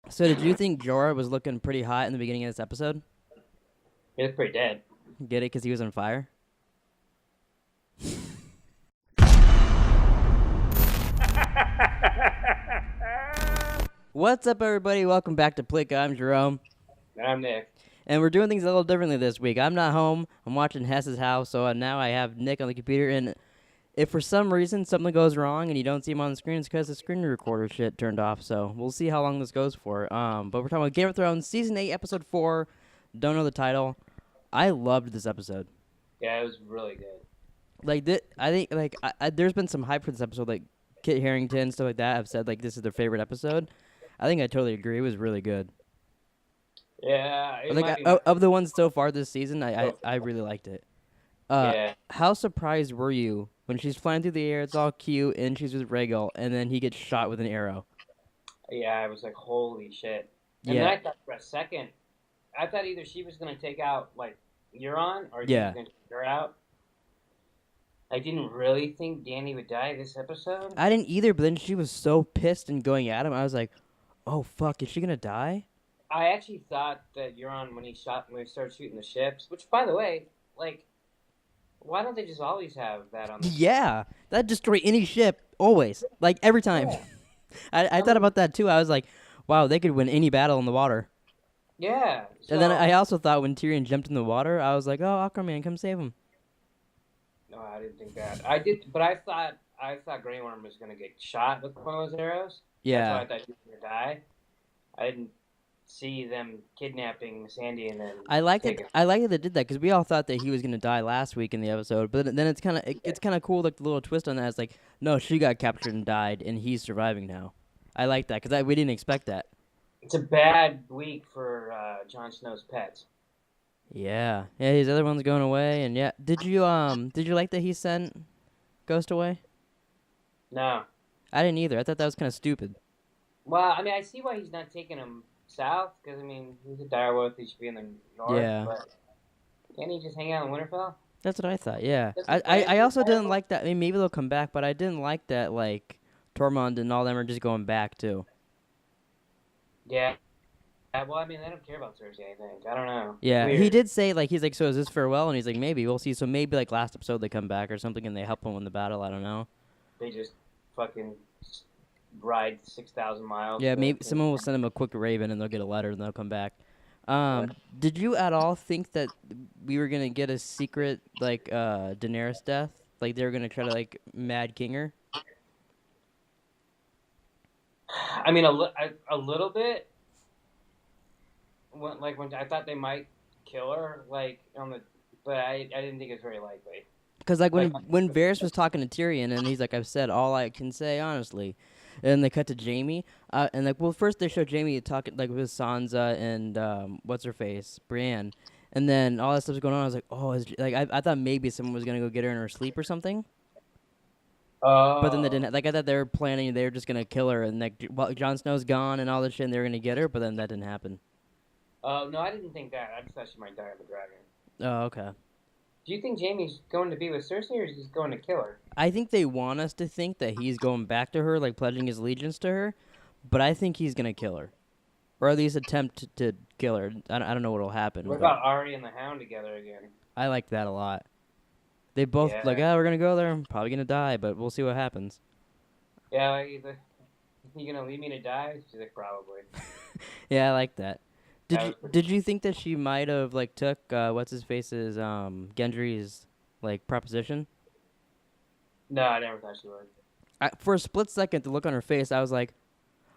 So did you think Jorah was looking pretty hot in the beginning of this episode? He was pretty dead. Get it? Because he was on fire? What's up, everybody? Welcome back to Pleeka. I'm Jerome. And I'm Nick. And we're doing things a little differently this week. I'm not home. I'm watching Hess's house, so now I have Nick on the computer. And if for some reason something goes wrong and you don't see him on the screen, it's because the screen recorder shit turned off. So we'll see how long this goes for. But we're talking about Game of Thrones, Season 8, Episode 4. Don't know the title. I loved this episode. Yeah, it was really good. I think there's been some hype for this episode. Like Kit Harington, stuff like that, have said like this is their favorite episode. I think I totally agree. It was really good. Yeah, it Like might be my of the ones so far this season, I favorite. I really liked it. Yeah, How surprised were you when she's flying through the air? It's all cute, and she's with Rhaegal, and then he gets shot with an arrow. yeah, I was like, holy shit. And then Yeah, I thought for a second, I thought either she was going to take out, like, Euron, or he was yeah. going to take her out. I didn't really think Danny would die this episode. I didn't either, but then she was so pissed and going at him. I was like, oh fuck, is she gonna die? I actually thought that Euron, when he started shooting the ships, which, by the way, like, why don't they just always have that on the ship? Yeah, that destroy any ship always, like every time. Yeah. I I thought mean, about that too. I was like, wow, they could win any battle in the water. yeah. And then So, I also thought when Tyrion jumped in the water, I was like, oh, Aquaman, come save him. no, I didn't think that. I did, but I thought Grey Worm was gonna get shot with one of those arrows. That's why Yeah, I thought she was gonna die. I didn't see them kidnapping Sandy and then I liked it. taking. I liked that they did that because we all thought that he was gonna die last week in the episode. But then it's kind of cool, like the little twist on that. It's like, no, she got captured and died, and he's surviving now. I like that because we didn't expect that. It's a bad week for Jon Snow's pets. Yeah, yeah. His other one's going away, and yeah. Did you like that he sent Ghost away? No, I didn't either. I thought that was kind of stupid. well, I mean, I see why he's not taking him south because I mean he's a direwolf. He should be in the north, Yeah. but can't he just hang out in Winterfell? That's what I thought. Yeah, That's I, his I, plan. I He's a also didn't direwolf. like that. I mean, maybe they'll come back, but I didn't like that. Like Tormund and all them are just going back too. Yeah. Well, I mean, they don't care about Cersei. I think. I don't know. It's Yeah, he weird. did say like he's like, so is this farewell? And he's like, maybe we'll see. So maybe like last episode they come back or something and they help him win the battle. I don't know. They just fucking ride 6,000 miles Yeah, to. maybe someone will send him a quick raven and they'll get a letter and they'll come back. Yeah. Did you at all think that we were gonna get a secret like Daenerys death? Like they were gonna try to like Mad King her? I mean, a little bit. When I thought they might kill her, like on the, but I didn't think it was very likely. Because like Like, when Varys was talking to Tyrion and he's like, I've said all I can say honestly, and they cut to Jamie, and like well first they show Jamie talking like with Sansa and what's her face Brienne, and then all that stuff's going on. I was like, oh, like I thought maybe someone was gonna go get her in her sleep or something. But then they oh, didn't. Like I thought they were planning. They were just gonna kill her, and like well, Jon Snow's gone and all this shit, and they were gonna get her. But then that didn't happen. oh no, I didn't think that. I just thought she might die of a dragon. Oh, okay. Do you think Jamie's going to be with Cersei, or is he going to kill her? I think they want us to think that he's going back to her, like pledging his allegiance to her. But I think he's gonna kill her, or at least attempt to kill her. I don't know what'll happen, What but about Arya and the Hound together again? I like that a lot. They both like, Yeah, we're gonna go there. I'm probably gonna die, but we'll see what happens. yeah. Like, you gonna leave me to die? She's like, probably. Yeah, I like that. Did That you was pretty. did you think that she might have like took what's his face's Gendry's like proposition? No, I never thought she would. For a split second, the look on her face, I was like,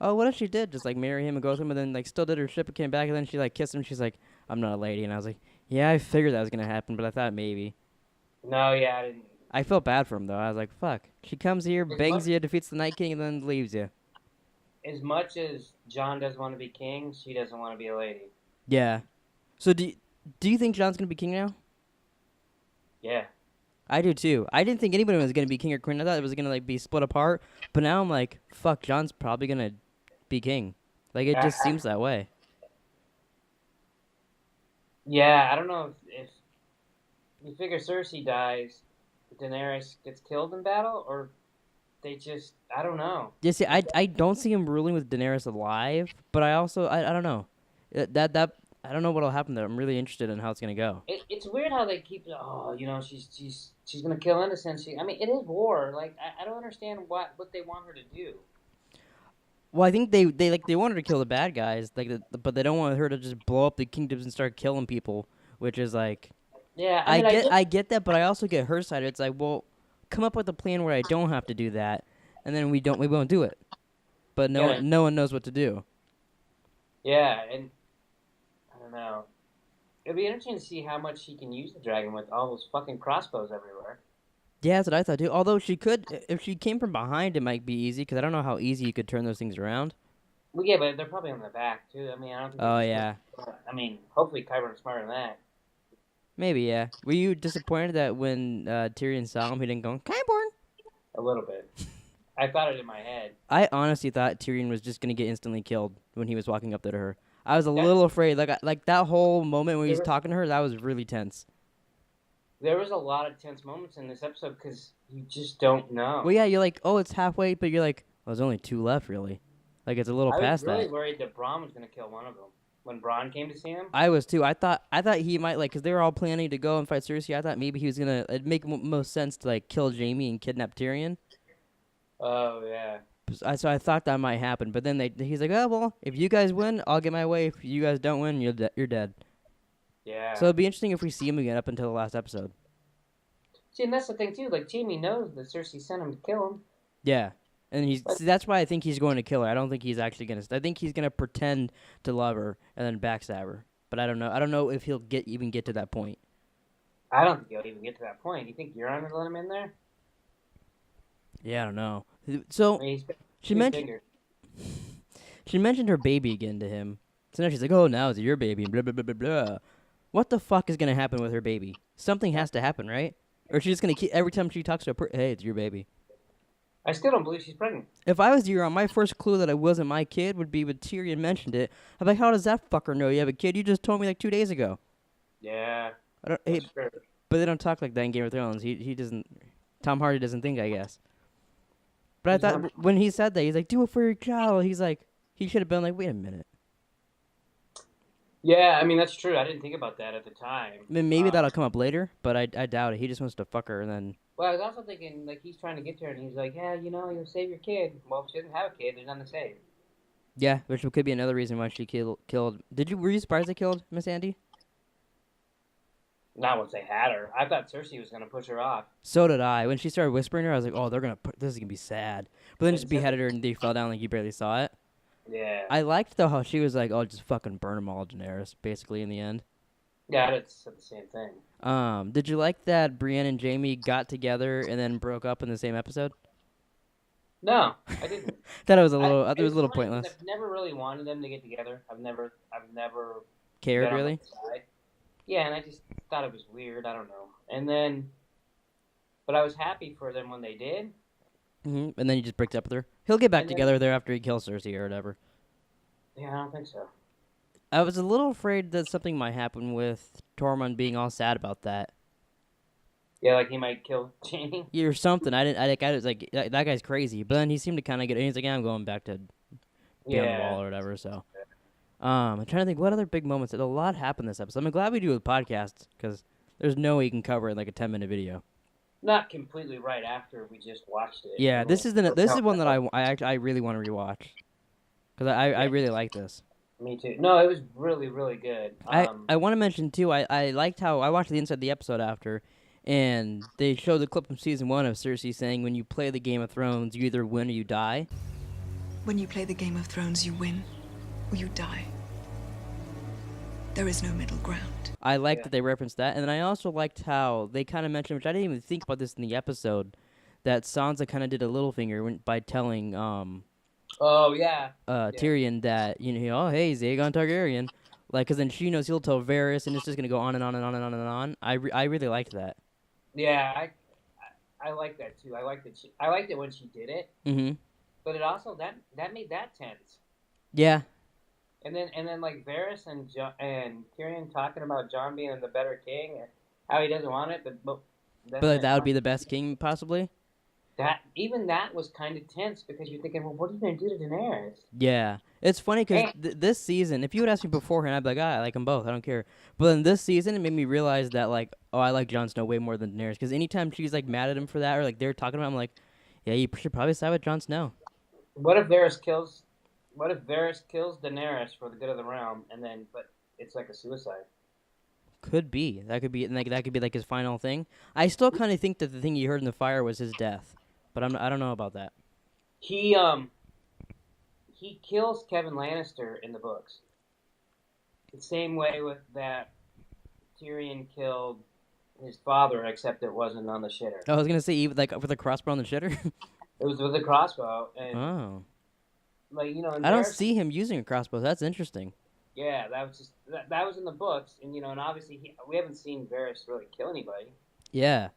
"Oh, what if she did just like marry him and go with him, and then like still did her ship and came back, and then she like kissed him? She's like, I'm not a lady," and I was like, "Yeah, I figured that was gonna happen, but I thought maybe." No, yeah, I didn't. I felt bad for him though. I was like, "Fuck." She comes here, As much bangs you, defeats the Night King, and then leaves you. as John doesn't want to be king, she doesn't want to be a lady. Yeah. So do you think John's gonna be king now? Yeah. I do too. I didn't think anybody was gonna be king or queen. I thought it was gonna like be split apart. But now I'm like, fuck, John's probably gonna be king. Like it I, just I, seems that way. yeah, I don't know if you figure Cersei dies, Daenerys gets killed in battle, or they just, I don't know. Yeah, see, I don't see him ruling with Daenerys alive, but I also I don't know. That I don't know what'll happen there. I'm really interested in how it's gonna go. It's weird how they keep, she's gonna kill innocents. I mean, it is war. Like, I don't understand what they want her to do. Well, I think they want her to kill the bad guys, but they don't want her to just blow up the kingdoms and start killing people, which is like, Yeah, I mean, I get that, but I also get her side. It's like, well, come up with a plan where I don't have to do that, and then we won't do it. But yeah, no one knows what to do. yeah, and I don't know. It'd be interesting to see how much she can use the dragon with all those fucking crossbows everywhere. Yeah, that's what I thought too. Although she could, if she came from behind, it might be easy because I don't know how easy you could turn those things around. Well, yeah, but they're probably on the back too. I mean, I don't think. Oh yeah, I mean, hopefully Kyburn smarter than that. maybe yeah. Were you disappointed that when Tyrion saw him, he didn't go Kyborn? A little bit. I thought it in my head. I honestly thought Tyrion was just gonna get instantly killed when he was walking up there to her. I was a That, little afraid. Like that whole moment when there, he's talking to her, that was really tense. there was a lot of tense moments in this episode because you just don't know. Well, yeah, you're like, oh, it's halfway, but you're like, well, there's only 2 left, really. Like it's a little I was past really that. worried that Braun was going to kill one of them when Braun came to see him. I was too. I thought he might like, cause they were all planning to go and fight Cersei. I thought maybe he was gonna. It'd make most sense to like kill Jaime and kidnap Tyrion. Oh yeah. So I thought that might happen, but then he's like, oh well, if you guys win, I'll get my way. If you guys don't win, you're dead. Yeah. So it'd be interesting if we see him again up until the last episode. See, and that's the thing too. Like Jaime knows that Cersei sent him to kill him. Yeah, and But, see, that's why I think he's going to kill her. I don't think he's actually gonna. I think he's gonna pretend to love her and then backstab her. But I don't know. I don't know if he'll even get to that point. I don't think he'll even get to that point. You think Euron would let him in there? Yeah, I don't know. So I mean, she he's mentioned bigger. she mentioned her baby again to him. So now she's like, "Oh, now it's your baby." And blah blah blah blah blah. What the fuck is gonna happen with her baby? Something has to happen, right? Or she's just gonna keep every time she talks to her. Hey, it's your baby. I still don't believe she's pregnant. If I was Euron, my first clue that it wasn't my kid would be when Tyrion mentioned it. I'm like, how does that fucker know you have a kid? You just told me like 2 days ago. Yeah. I don't. Hey, but they don't talk like that in Game of Thrones. He doesn't. Tom Hardy doesn't think, I guess. But I thought when he said that, he's like, do it for your child. He's like, he should have been like, wait a minute. Yeah, I mean that's true. I didn't think about that at the time. I mean, maybe that'll come up later, but I doubt it. He just wants to fuck her and then. Well, I was also thinking like he's trying to get to her, and he's like, yeah, you'll save your kid. Well, if she doesn't have a kid, there's nothing to save. Yeah, which could be another reason why she killed. Were you surprised they killed Miss Andy? Not once they had her. I thought Cersei was gonna push her off. So did I. When she started whispering to her, I was like, oh, this is gonna be sad. But then just beheaded her and they fell down like you barely saw it. Yeah. I liked though how she was like, oh, just fucking burn them all, Daenerys. Basically, in the end. Yeah, I said the same thing. Did you like that Brienne and Jaime got together and then broke up in the same episode? No, I didn't. Thought it was a little. I thought it was a little funny, pointless. I've never really wanted them to get together. I've never Cared been on really? that side. Yeah, and I just thought it was weird. I don't know. And then, but I was happy for them when they did. And then he just breaks up with her. He'll get back And then- together there after he kills Cersei or whatever. Yeah, I don't think so. I was a little afraid that something might happen with Tormund being all sad about that. Yeah, like he might kill Jaime. Or something. I was like, that guy's crazy. But then he seemed to kind of get. He's like, yeah, I'm going back to be on the wall or whatever. So, I'm trying to think what other big moments. A lot happened this episode. I'm glad we do a podcast because there's no way you can cover it in like a 10-minute video. Not completely right after we just watched it. Yeah, this is one that I really want to rewatch because I really like this. Me too. No, it was really, really good. I want to mention too. I liked how I watched the inside the episode after, and they showed the clip from season 1 of Cersei saying, "When you play the Game of Thrones, you either win or you die." When you play the Game of Thrones, you win or you die. There is no middle ground. I liked that they referenced that, and then I also liked how they kind of mentioned, which I didn't even think about this in the episode, that Sansa kind of did a little finger by telling Oh yeah. Tyrion that oh hey, Aegon Targaryen, like, because then she knows he'll tell Varys, and it's just gonna go on and on and on and on and on. I really liked that. Yeah, I like that too. I liked it when she did it. Mm-hmm. But it also that made that tense. Yeah. And then like Varys and Tyrion talking about Jon being the better king, how he doesn't want it, but that would be the best king possibly. that was kind of tense because you're thinking, well, what are you gonna do to Daenerys? Yeah, it's funny because And this season, if you would ask me beforehand, I'd be like, I like them both. I don't care. But in this season, it made me realize that like, oh, I like Jon Snow way more than Daenerys. Because anytime she's like mad at him for that, or like they're talking about, him, I'm like, yeah, you should probably side with Jon Snow. what if Varys kills? What if Varys kills Daenerys for the good of the realm, and then but it's like a suicide? Could be that could be like that could be like his final thing. I still kind of think that the thing you heard in the fire was his death, but I don't know about that. He he kills Kevin Lannister in the books. The same way with that Tyrion killed his father, except it wasn't on the shitter. I was gonna say even like with a crossbow on the shitter. It was with a crossbow, and Oh, like I don't see him using a crossbow. That's interesting. Yeah, that was just that was in the books, and and obviously we haven't seen Varys really kill anybody. Yeah,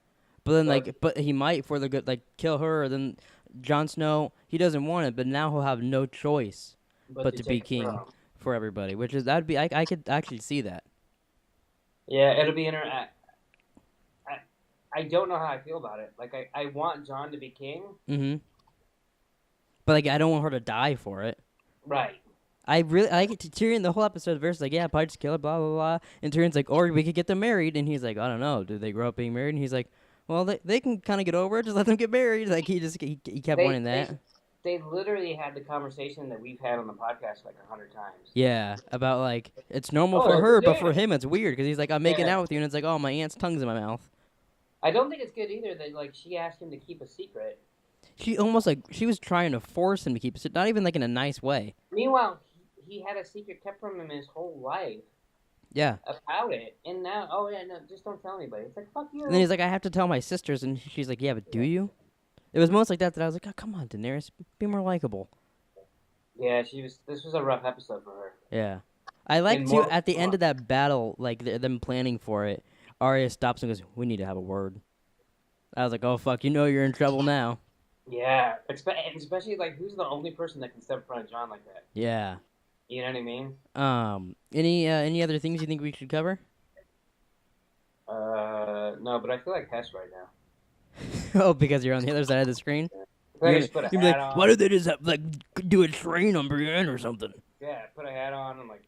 but then So, but he might for the good like kill her. Or then Jon Snow he doesn't want it, but now he'll have no choice but to be take the king throne. for everybody. Which is that'd be I could actually see that. Yeah, it'll be I don't know how I feel about it. Like I want Jon to be king. Mm-hmm. But like I don't want her to die for it. Right. I really I get to Tyrion the whole episode. Verse like, yeah, probably just kill her, blah blah blah. And Tyrion's like, or we could get them married. And he's like, I don't know. Do they grow up being married? And he's like, well, they can kind of get over it. Just let them get married. Like he kept wanting that. They literally had the conversation that we've had on the podcast like 100 times. Yeah, about like it's normal for her, but for him it's weird because he's like, I'm making out with you, and it's like, oh, my aunt's tongue's in my mouth. I don't think it's good either that like she asked him to keep a secret. She almost like she was trying to force him to keep it, not even like in a nice way. Meanwhile, he had a secret kept from him his whole life. Yeah. About it, and now, oh yeah, no, just don't tell anybody. It's like, fuck you. And then he's like, I have to tell my sisters, and she's like, yeah, but do you? It was most like that I was like, oh, come on, Daenerys, be more likable. Yeah, this was a rough episode for her. Yeah. I like to, at the end of that battle, like, them planning for it, Arya stops and goes, we need to have a word. I was like, oh, fuck, you know you're in trouble now. Yeah, especially, like, who's the only person that can step in front of Jon like that? Yeah. You know what I mean? Any other things you think we should cover? No, but I feel like Hess right now. Oh, because you're on the other side of the screen? Just put a hat on. Why did they just have, like do a train on Brienne or something? Yeah, put a hat on and like,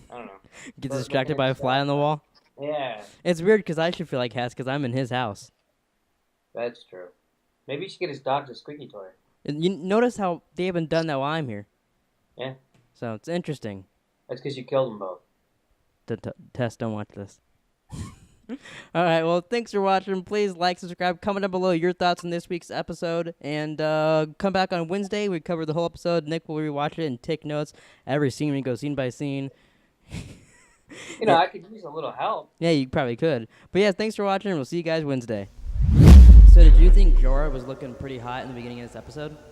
I don't know. Get distracted by a fly on the wall? Yeah. It's weird because I should feel like Hess because I'm in his house. That's true. Maybe you should get his dog a squeaky toy. And you notice how they haven't done that while I'm here. Yeah. So it's interesting. That's because you killed them both. Tess, don't watch this. All right, well, thanks for watching. Please like, subscribe, comment down below your thoughts on this week's episode, and come back on Wednesday. We cover the whole episode. Nick will rewatch it and take notes. Every scene, we go scene by scene. I could use a little help. Yeah, you probably could. But yeah, thanks for watching, and we'll see you guys Wednesday. So did you think Jorah was looking pretty hot in the beginning of this episode?